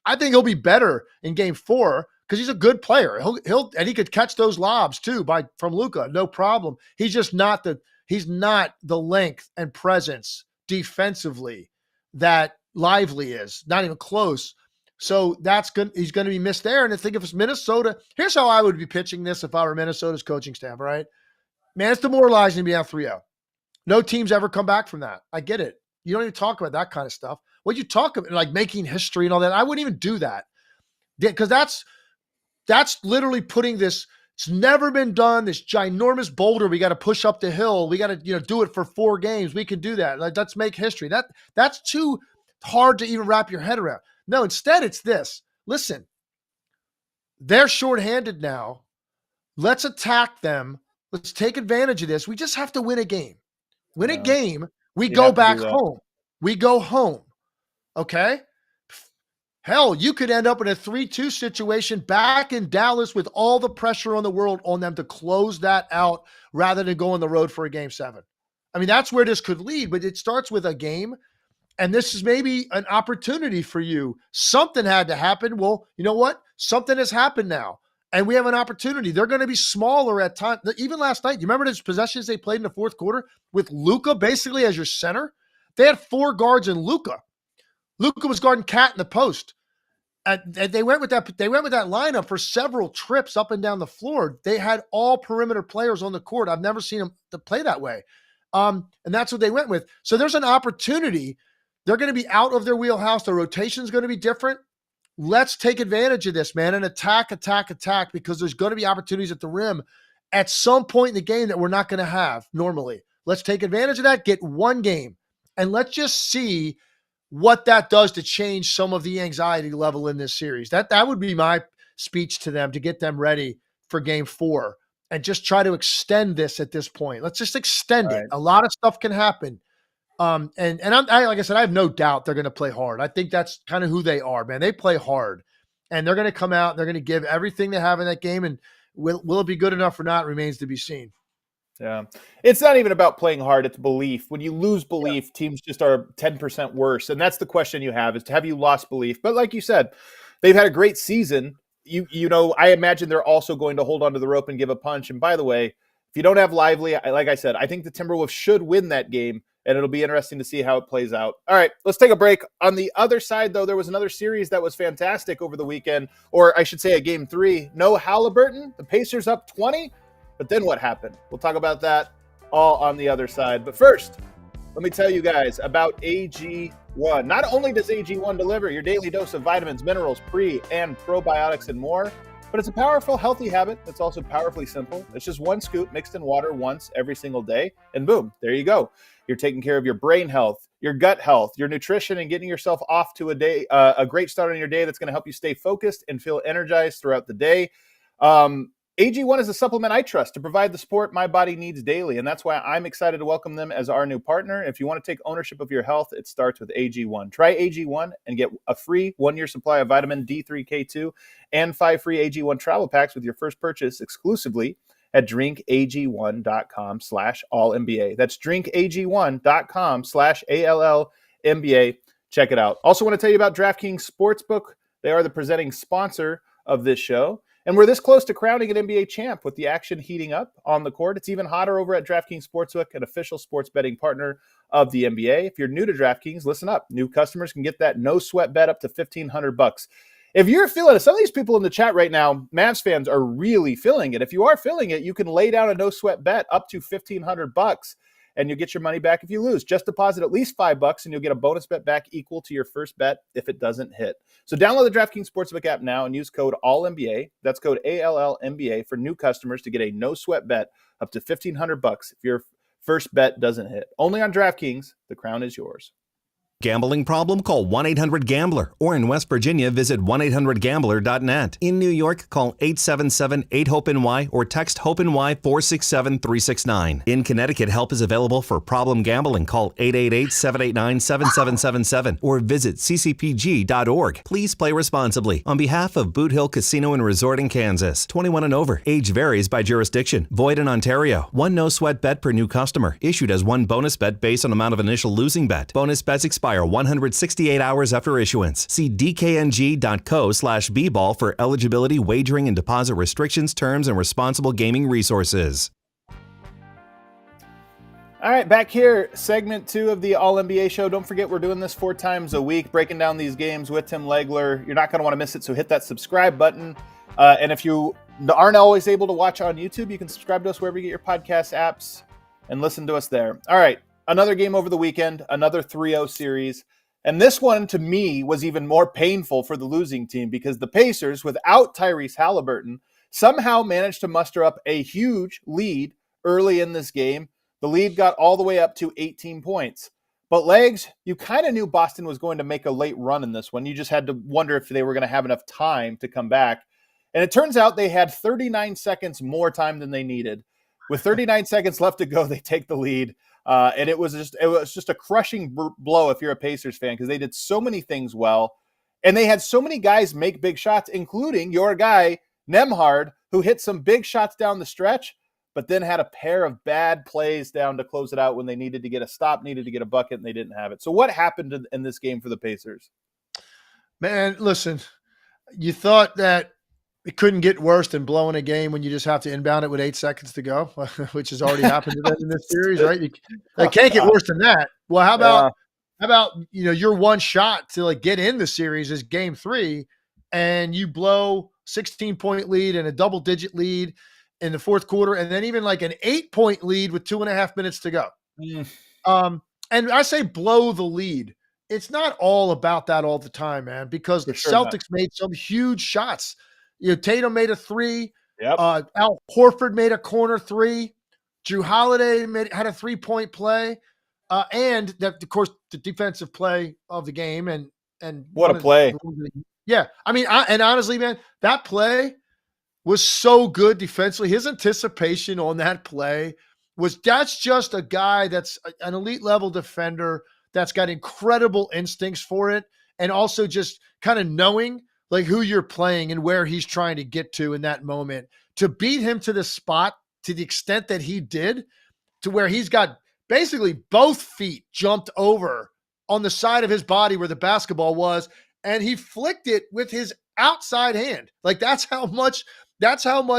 I think he'll be better in game 4. Because he's a good player. And he could catch those lobs too from Luka, no problem. He's just not the length and presence defensively that Lively is. Not even close. So that's good. He's going to be missed there. And I think if it's Minnesota, here's how I would be pitching this if I were Minnesota's coaching staff, all right? Man, it's demoralizing to be on 3-0. No team's ever come back from that. I get it. You don't even talk about that kind of stuff. What you talk about, like making history and all that, I wouldn't even do that. Because that's literally putting this, it's never been done, this ginormous boulder we got to push up the hill. We got to, do it for 4 games. We can do that. Like, let's make history. That's too hard to even wrap your head around. No, instead it's this. Listen, they're shorthanded now. Let's attack them. Let's take advantage of this. We just have to win a game. Win a game. We go back home. We go home. Okay? Hell, you could end up in a 3-2 situation back in Dallas with all the pressure on the world on them to close that out rather than go on the road for a game 7. I mean, that's where this could lead, but it starts with a game, and this is maybe an opportunity for you. Something had to happen. Well, you know what? Something has happened now, and we have an opportunity. They're going to be smaller at times. Even last night, you remember those possessions they played in the fourth quarter with Luka basically as your center? They had 4 guards in Luka. Luka was guarding Cat in the post. And they went with that lineup for several trips up and down the floor. They had all perimeter players on the court. I've never seen them to play that way. And that's what they went with. So there's an opportunity. They're going to be out of their wheelhouse. The rotation is going to be different. Let's take advantage of this, man, and attack, because there's going to be opportunities at the rim at some point in the game that we're not going to have normally. Let's take advantage of that, get 1 game, and let's just see what that does to change some of the anxiety level in this series. That would be my speech to them to get them ready for game 4 and just try to extend this at this point. Let's just extend it. A lot of stuff can happen. And I like I said, I have no doubt they're going to play hard. I think that's kind of who they are, man. They play hard, and they're going to come out and they're going to give everything they have in that game. And will it be good enough or not remains to be seen. Yeah. It's not even about playing hard. It's belief. When you lose belief, teams just are 10% worse. And that's the question you have, is have you lost belief? But like you said, they've had a great season. I imagine they're also going to hold onto the rope and give a punch. And by the way, if you don't have Lively, like I said, I think the Timberwolves should win that game, and it'll be interesting to see how it plays out. All right, let's take a break. On the other side, though, there was another series that was fantastic over the weekend, or I should say a game 3. No Halliburton, the Pacers up 20. But then what happened? We'll talk about that all on the other side. But first, let me tell you guys about AG1. Not only does AG1 deliver your daily dose of vitamins, minerals, pre- and probiotics, and more, but it's a powerful, healthy habit that's also powerfully simple. It's just 1 scoop mixed in water once every single day, and boom, there you go. You're taking care of your brain health, your gut health, your nutrition, and getting yourself off to a great start on your day that's going to help you stay focused and feel energized throughout the day. AG1 is a supplement I trust to provide the support my body needs daily, and that's why I'm excited to welcome them as our new partner. If you want to take ownership of your health, it starts with AG1. Try AG1 and get a free 1-year supply of vitamin D3K2 and 5 free AG1 travel packs with your first purchase exclusively at drinkag1.com/allnba. That's drinkag1.com/ALLNBA. Check it out. Also want to tell you about DraftKings Sportsbook. They are the presenting sponsor of this show. And we're this close to crowning an NBA champ with the action heating up on the court. It's even hotter over at DraftKings Sportsbook, an official sports betting partner of the NBA. If you're new to DraftKings, listen up. New customers can get that no sweat bet up to $1,500. If you're feeling it, some of these people in the chat right now, Mavs fans, are really feeling it. If you are feeling it, you can lay down a no sweat bet up to $1,500. And you'll get your money back if you lose. Just deposit at least $5 and you'll get a bonus bet back equal to your first bet if it doesn't hit. So download the DraftKings Sportsbook app now and use code ALLNBA. That's code ALLNBA for new customers to get a no sweat bet up to $1,500 if your first bet doesn't hit. Only on DraftKings. The crown is yours. Gambling problem? Call 1-800-GAMBLER. Or in West Virginia, visit 1-800-GAMBLER.net. In New York, call 877-8-HOPE-NY or text HOPE-NY 467-369. In Connecticut, help is available for problem gambling. Call 888-789-7777 or visit ccpg.org. Please play responsibly. On behalf of Boot Hill Casino and Resort in Kansas, 21 and over. Age varies by jurisdiction. Void in Ontario. One no sweat bet per new customer. Issued as one bonus bet based on amount of initial losing bet. Bonus bets expire 168 hours after issuance. See dkng.co/bball for eligibility, wagering, and deposit restrictions, terms, and responsible gaming resources. All right, back here, segment 2 of the All-NBA show. Don't forget, we're doing this 4 times a week, breaking down these games with Tim Legler. You're not going to want to miss it, so hit that subscribe button. And if you aren't always able to watch on YouTube, you can subscribe to us wherever you get your podcast apps and listen to us there. All right. Another game over the weekend, another 3-0 series. And this one, to me, was even more painful for the losing team because the Pacers, without Tyrese Halliburton, somehow managed to muster up a huge lead early in this game. The lead got all the way up to 18 points. But, Legs, you kind of knew Boston was going to make a late run in this one. You just had to wonder if they were going to have enough time to come back. And it turns out they had 39 seconds more time than they needed. With 39 seconds left to go, they take the lead. And it was just a crushing blow if you're a Pacers fan because they did so many things well. And they had so many guys make big shots, including your guy, Nembhard, who hit some big shots down the stretch, but then had a pair of bad plays down to close it out when they needed to get a stop, needed to get a bucket, and they didn't have it. So what happened in this game for the Pacers? Man, listen, you thought that it couldn't get worse than blowing a game when you just have to inbound it with 8 seconds to go, which has already happened to them in this series, right? It can't get worse than that. Well, how about your one shot to get in the series is game 3 and you blow 16-point lead and a double-digit lead in the fourth quarter and then even an 8-point lead with 2.5 minutes to go. And I say blow the lead. It's not all about that all the time, man, because the Celtics made some huge shots. Tatum made a 3. Yep. Al Horford made a corner 3. Drew Holiday had a 3-point play. And that, of course, the defensive play of the game. And what a play. Yeah. I mean, honestly, man, that play was so good defensively. His anticipation on that play that's just a guy that's an elite level defender that's got incredible instincts for it. And also just kind of knowing who you're playing and where he's trying to get to in that moment. To beat him to the spot to the extent that he did, to where he's got basically both feet jumped over on the side of his body where the basketball was, and he flicked it with his outside hand. That's how much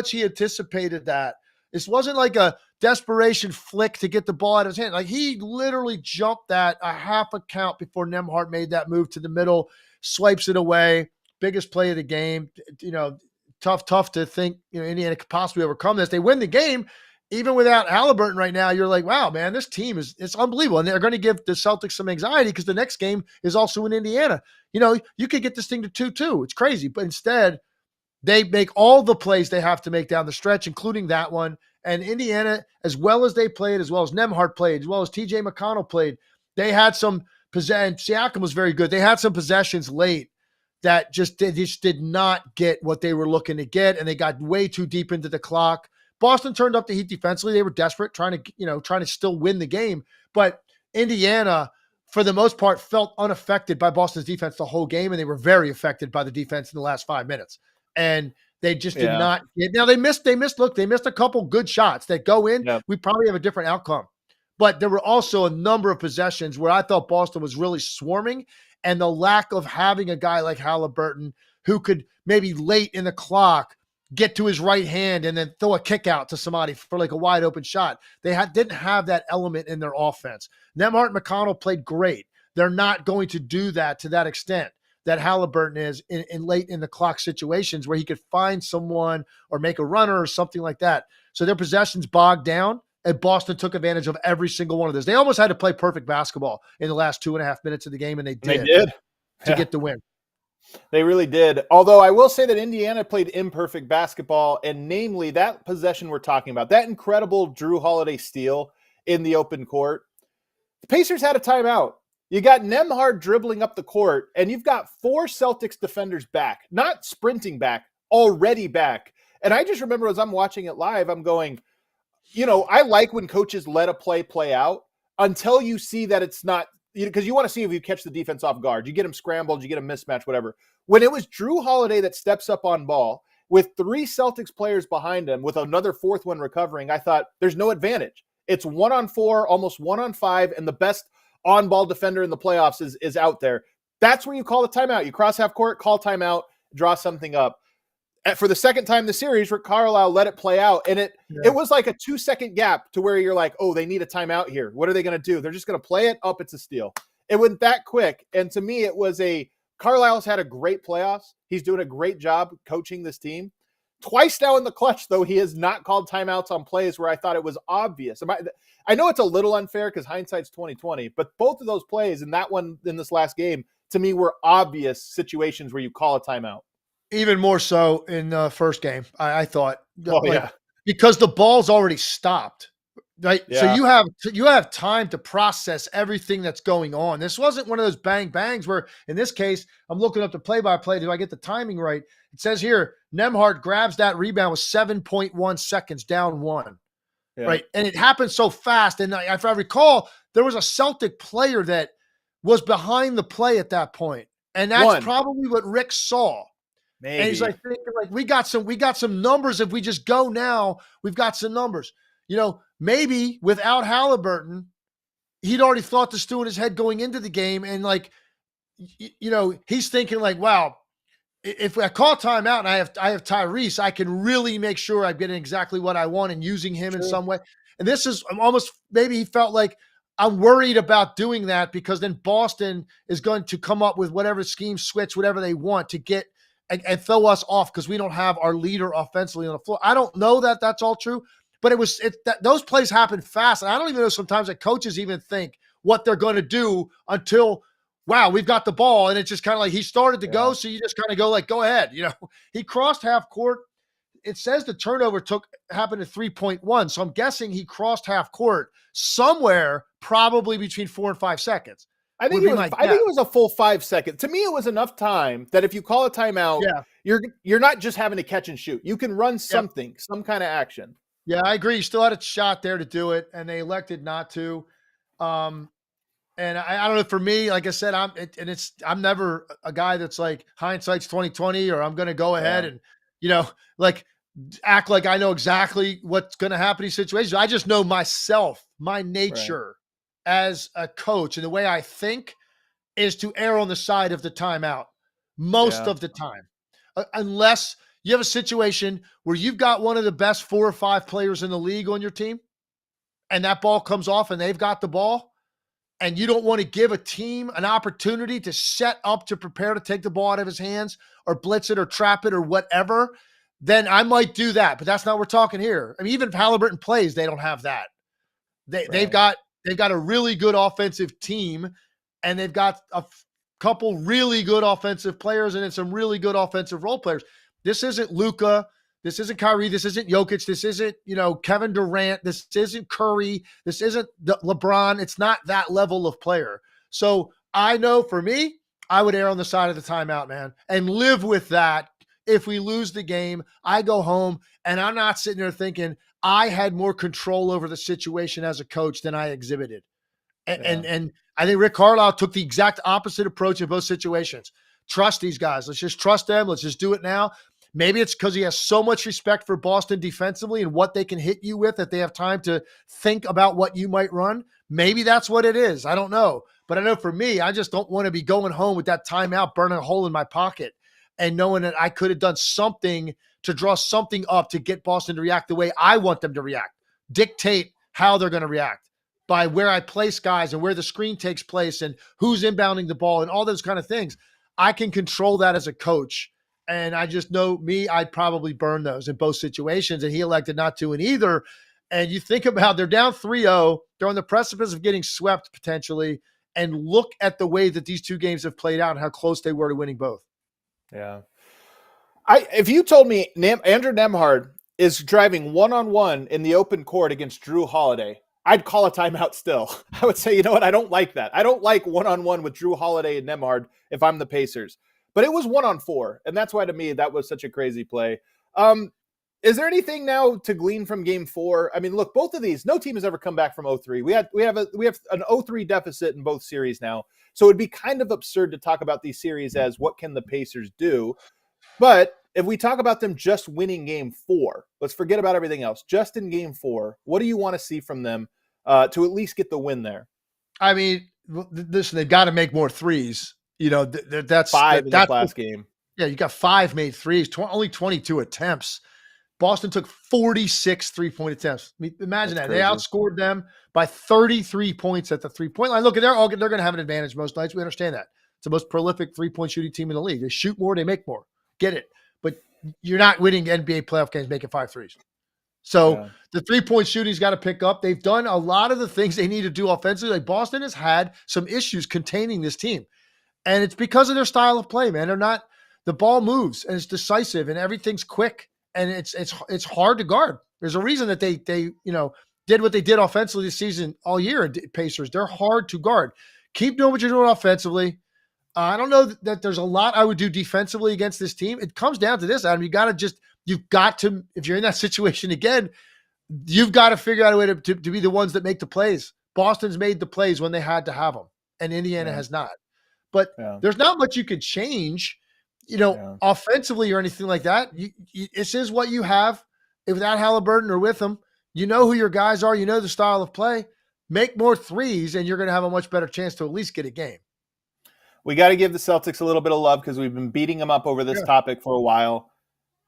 he anticipated that. This wasn't like a desperation flick to get the ball out of his hand. He literally jumped that a half a count before Nembhard made that move to the middle, swipes it away. Biggest play of the game. Tough to think Indiana could possibly overcome this. They win the game even without Halliburton right now. You're like, wow, man, this team it's unbelievable. And they're going to give the Celtics some anxiety because the next game is also in Indiana. You could get this thing to 2-2. It's crazy. But instead, they make all the plays they have to make down the stretch, including that one. And Indiana, as well as they played, as well as Nembhard played, as well as TJ McConnell played, they had some possessions. Siakam was very good. They had some possessions late that they just did not get what they were looking to get, and they got way too deep into the clock. Boston turned up the heat defensively. They were desperate, trying to still win the game. But Indiana, for the most part, felt unaffected by Boston's defense the whole game, and they were very affected by the defense in the last 5 minutes. And they just did not get. Now they missed a couple good shots that go in. Yep. We probably have a different outcome. But there were also a number of possessions where I thought Boston was really swarming, and the lack of having a guy like Halliburton who could maybe late in the clock get to his right hand and then throw a kick out to somebody for like a wide open shot. They didn't have that element in their offense. Nembhard and McConnell played great. They're not going to do that to that extent that Halliburton is in late in the clock situations where he could find someone or make a runner or something like that. So their possessions bogged down, and Boston took advantage of every single one of those. They almost had to play perfect basketball in the last 2.5 minutes of the game, and they did to get the win. They really did. Although I will say that Indiana played imperfect basketball, and namely that possession we're talking about, that incredible Drew Holiday steal in the open court. The Pacers had a timeout. You got Nembhard dribbling up the court, and you've got 4 Celtics defenders back, not sprinting back, already back. And I just remember as I'm watching it live, I'm going, I like when coaches let a play out until you see that it's not, because you want to see if you catch the defense off guard. You get them scrambled, you get a mismatch, whatever. When it was Drew Holiday that steps up on ball with 3 Celtics players behind him with another 4th one recovering, I thought there's no advantage. It's 1-on-4, almost 1-on-5, and the best on-ball defender in the playoffs is out there. That's where you call the timeout. You cross half court, call timeout, draw something up. For the second time in the series, Rick Carlisle let it play out, and it was like a 2-second gap to where you're like, oh, they need a timeout here. What are they going to do? They're just going to play it up. It's a steal. It went that quick, and to me, it was Carlisle's had a great playoffs. He's doing a great job coaching this team. Twice now in the clutch, though, he has not called timeouts on plays where I thought it was obvious. I know it's a little unfair because hindsight's 20/20, but both of those plays and that one in this last game, to me, were obvious situations where you call a timeout. Even more so in the first game, I thought. Yeah. Because the ball's already stopped, right? Yeah. So you have time to process everything that's going on. This wasn't one of those bang bangs where, in this case, I'm looking up the play-by-play. Do I get the timing right? It says here, Nembhard grabs that rebound with 7.1 seconds, down 1. Yeah. Right? And it happened so fast. And if I recall, there was a Celtic player that was behind the play at that point. And that's probably what Rick saw. Maybe. And he's like, we got some numbers. If we just go now, we've got some numbers. Maybe without Halliburton, he'd already thought this through in his head going into the game. And he's thinking like, wow, if I call timeout and I have Tyrese, I can really make sure I'm getting exactly what I want and using him in some way. And this is almost, maybe he felt like, I'm worried about doing that because then Boston is going to come up with whatever scheme, switch, whatever they want to get and throw us off because we don't have our leader offensively on the floor. I don't know that that's all true, but those plays happen fast. And I don't even know sometimes that coaches even think what they're going to do until, wow, we've got the ball. And it's just kind of like he started to go. So you just kind of go like, go ahead. He crossed half court. It says the turnover happened at 3.1. So I'm guessing he crossed half court somewhere probably between 4 and 5 seconds. I think it was a full 5 seconds. To me, it was enough time that if you call a timeout, you're not just having to catch and shoot. You can run something, some kind of action. Yeah, I agree. You still had a shot there to do it, and they elected not to. And I don't know. For me, like I said, I'm never a guy that's like hindsight's 20/20, or I'm going to go ahead and act like I know exactly what's going to happen in these situations. I just know myself, my nature. As a coach, and the way I think is to err on the side of the timeout most of the time, unless you have a situation where you've got one of the best 4 or 5 players in the league on your team and that ball comes off and they've got the ball and you don't want to give a team an opportunity to set up to prepare to take the ball out of his hands or blitz it or trap it or whatever, then I might do that. But that's not what we're talking here. I mean, even if Halliburton plays, they don't have that. They've got a really good offensive team, and they've got a couple really good offensive players and then some really good offensive role players. This isn't Luka. This isn't Kyrie. This isn't Jokic. This isn't, Kevin Durant. This isn't Curry. This isn't LeBron. It's not that level of player. So I know for me, I would err on the side of the timeout, man, and live with that. If we lose the game, I go home and I'm not sitting there thinking I had more control over the situation as a coach than I exhibited. And I think Rick Carlisle took the exact opposite approach in both situations. Trust these guys. Let's just trust them. Let's just do it now. Maybe it's because he has so much respect for Boston defensively and what they can hit you with that they have time to think about what you might run. Maybe that's what it is. I don't know. But I know for me, I just don't want to be going home with that timeout, burning a hole in my pocket and knowing that I could have done something to draw something up to get Boston to react the way I want them to react. Dictate how they're going to react by where I place guys and where the screen takes place and who's inbounding the ball and all those kind of things. I can control that as a coach. And I just know me, I'd probably burn those in both situations. And he elected not to in either. And you think about they're down 3-0. They're on the precipice of getting swept potentially. And look at the way that these two games have played out and how close they were to winning both. Yeah. If you told me Andrew Nembhard is driving one-on-one in the open court against Drew Holiday, I'd call a timeout still. I would say, you know what? I don't like that. I don't like one-on-one with Drew Holiday and Nembhard if I'm the Pacers. But it was 1-on-4, and that's why to me that was such a crazy play. Is there anything now to glean from Game 4? I mean, look, both of these, no team has ever come back from 0-3. We have an 0-3 deficit in both series now, so it'd be kind of absurd to talk about these series as what can the Pacers do. But if we talk about them just winning Game 4, let's forget about everything else. Just in Game 4, what do you want to see from them to at least get the win there? I mean, listen, they've got to make more threes. You know, that's 5 in the last game. Yeah, you got 5 made threes, only 22 attempts. Boston took 46 3-point attempts. I mean, imagine that. They outscored them by 33 points at the 3-point line. Look, they're going to have an advantage most nights. We understand that. It's the most prolific 3-point shooting team in the league. They shoot more, they make more. Get it. But you're not winning NBA playoff games making 5 threes. So the 3-point shooting's got to pick up. They've done a lot of the things they need to do offensively. Like Boston has had some issues containing this team. And it's because of their style of play, man. They're not – the ball moves, and it's decisive, and everything's quick, and it's hard to guard. There's a reason that they did what they did offensively this season all year, Pacers. They're hard to guard. Keep doing what you're doing offensively. I don't know that there's a lot I would do defensively against this team. It comes down to this, Adam. You've got to – if you're in that situation again, you've got to figure out a way to be the ones that make the plays. Boston's made the plays when they had to have them, and Indiana has not. But there's not much you could change, offensively or anything like that. This is what you have without Halliburton or with them. You know who your guys are. You know the style of play. Make more threes, and you're going to have a much better chance to at least get a game. We got to give the Celtics a little bit of love because we've been beating them up over this topic for a while.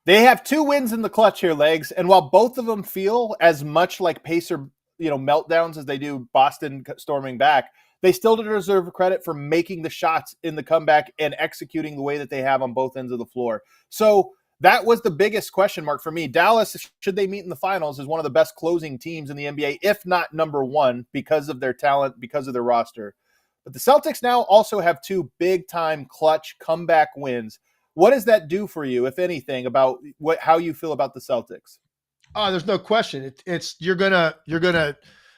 They have 2 wins in the clutch here, Legs, and while both of them feel as much like Pacer, meltdowns as they do Boston storming back, they still deserve credit for making the shots in the comeback and executing the way that they have on both ends of the floor. So that was the biggest question mark for me. Dallas, should they meet in the finals, is one of the best closing teams in the NBA, if not number 1, because of their talent, because of their roster. But the Celtics now also have 2 big-time clutch comeback wins. What does that do for you, if anything, about how you feel about the Celtics? Oh, there's no question. It's you're gonna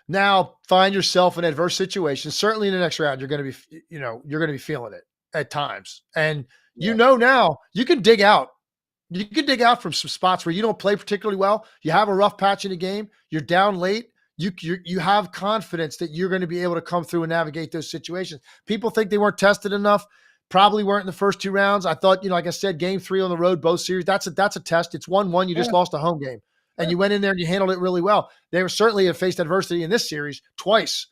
now find yourself in adverse situations. Certainly in the next round, you're going to be feeling it at times. And now you can dig out. You can dig out from some spots where you don't play particularly well. You have a rough patch in the game. You're down late. You have confidence that you're going to be able to come through and navigate those situations. People think they weren't tested enough. Probably weren't in the first 2 rounds. I thought, like I said, Game 3 on the road, both series, that's a test. It's 1-1. You just lost a home game. And you went in there and you handled it really well. They were certainly have faced adversity in this series twice.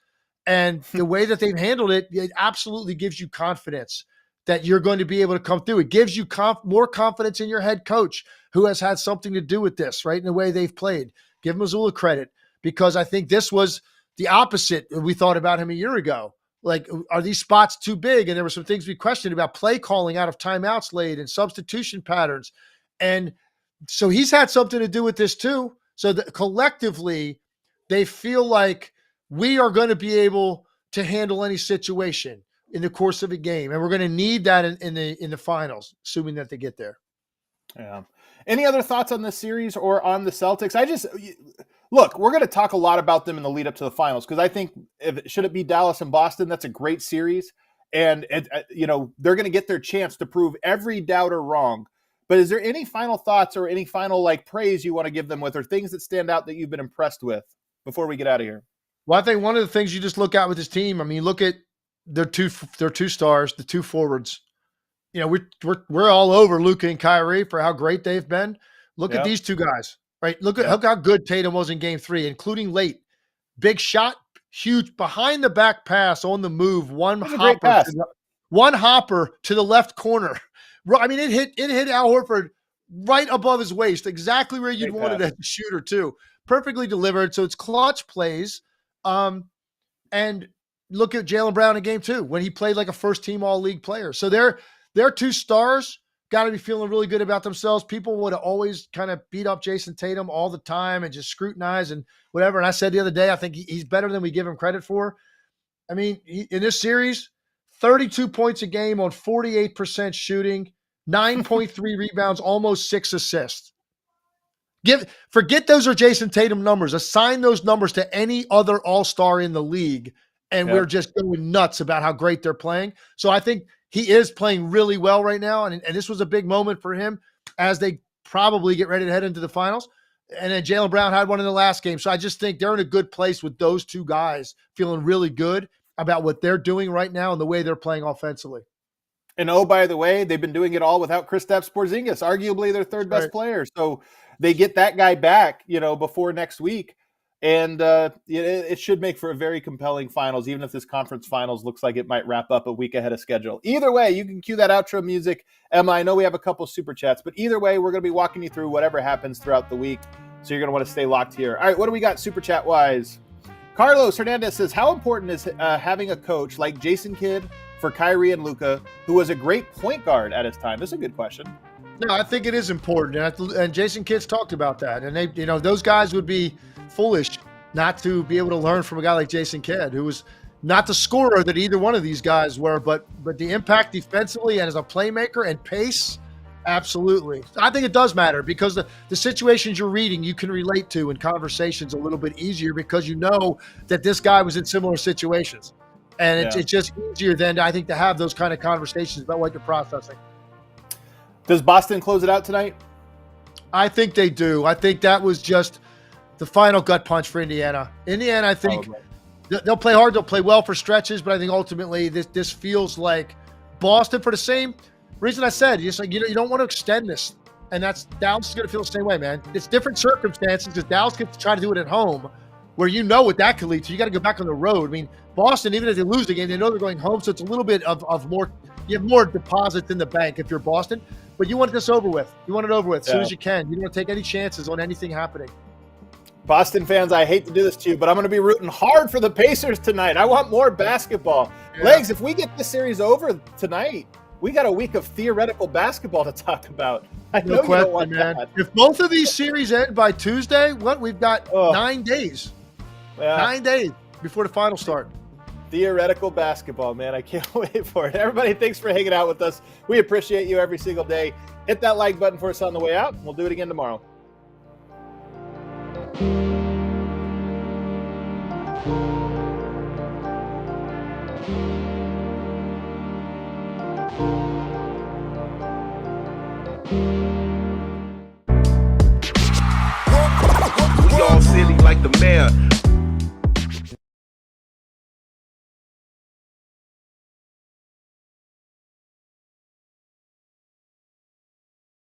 And the way that they've handled it, it absolutely gives you confidence that you're going to be able to come through. It gives you more confidence in your head coach who has had something to do with this, right, in the way they've played. Give Mazzulla credit because I think this was the opposite we thought about him a year ago. Like, are these spots too big? And there were some things we questioned about play calling out of timeouts late and substitution patterns. And so he's had something to do with this too. So that collectively, they feel like we are going to be able to handle any situation in the course of a game, and we're going to need that in the finals, assuming that they get there. Yeah. Any other thoughts on this series or on the Celtics? Look, we're going to talk a lot about them in the lead up to the finals because I think should it be Dallas and Boston, that's a great series. And they're going to get their chance to prove every doubter wrong. But is there any final thoughts or any final praise you want to give them with, or things that stand out that you've been impressed with before we get out of here? Well, I think one of the things you just look at with this team, I mean, look at their two stars, the two forwards. We're all over Luka and Kyrie for how great they've been. Look at these two guys, right? Look how good Tatum was in Game 3, including late. Big shot, huge behind the back pass on the move. One hopper to the left corner. I mean, it hit Al Horford right above his waist, exactly where you'd want it as a shooter too. Perfectly delivered. So it's clutch plays. And look at Jaylen Brown in Game 2 when he played like a first-team All-League player. So they're two stars. Got to be feeling really good about themselves. People would have always kind of beat up Jason Tatum all the time and just scrutinize and whatever. And I said the other day, I think he's better than we give him credit for. I mean, in this series, 32 points a game on 48% shooting, 9.3 rebounds, almost 6 assists. Forget those are Jason Tatum numbers. Assign those numbers to any other all-star in the league, and we're just going nuts about how great they're playing. So I think he is playing really well right now, and this was a big moment for him as they probably get ready to head into the finals. And then Jaylen Brown had one in the last game. So I just think they're in a good place with those two guys feeling really good about what they're doing right now and the way they're playing offensively. And by the way, they've been doing it all without Kristaps Porzingis, arguably their third best player. So they get that guy back, before next week. And it should make for a very compelling finals, even if this conference finals looks like it might wrap up a week ahead of schedule. Either way, you can cue that outro music. Emma, I know we have a couple super chats, but either way, we're going to be walking you through whatever happens throughout the week. So you're going to want to stay locked here. All right, what do we got super chat wise? Carlos Hernandez says, how important is having a coach like Jason Kidd for Kyrie and Luka, who was a great point guard at his time? That's a good question. No, I think it is important. And Jason Kidd's talked about that. And they, those guys would be foolish not to be able to learn from a guy like Jason Kidd, who was not the scorer that either one of these guys were, but the impact defensively and as a playmaker and pace, absolutely. I think it does matter because the situations you're reading, you can relate to in conversations a little bit easier because you know that this guy was in similar situations. And it's just easier than, I think, to have those kind of conversations about what you're processing. Does Boston close it out tonight? I think they do. I think that was just the final gut punch for Indiana. Indiana, I think they'll play hard. They'll play well for stretches, but I think ultimately this feels like Boston for the same reason I said. Just like you don't want to extend this, and Dallas is going to feel the same way, man. It's different circumstances because Dallas gets to try to do it at home, where what that could lead to. You got to go back on the road. I mean, Boston, even if they lose the game, they know they're going home, so it's a little bit of more. You have more deposits in the bank if you're Boston, but you want this over with. You want it over with as soon as you can. You don't want to take any chances on anything happening. Boston fans, I hate to do this to you, but I'm going to be rooting hard for the Pacers tonight. I want more basketball. Yeah. Legs, if we get this series over tonight, we got a week of theoretical basketball to talk about. I know you don't want that. If both of these series end by Tuesday, we've got 9 days. Yeah. 9 days before the finals start. Theoretical basketball, man. I can't wait for it. Everybody, thanks for hanging out with us. We appreciate you every single day. Hit that like button for us on the way out. We'll do it again tomorrow. We all silly like the mayor.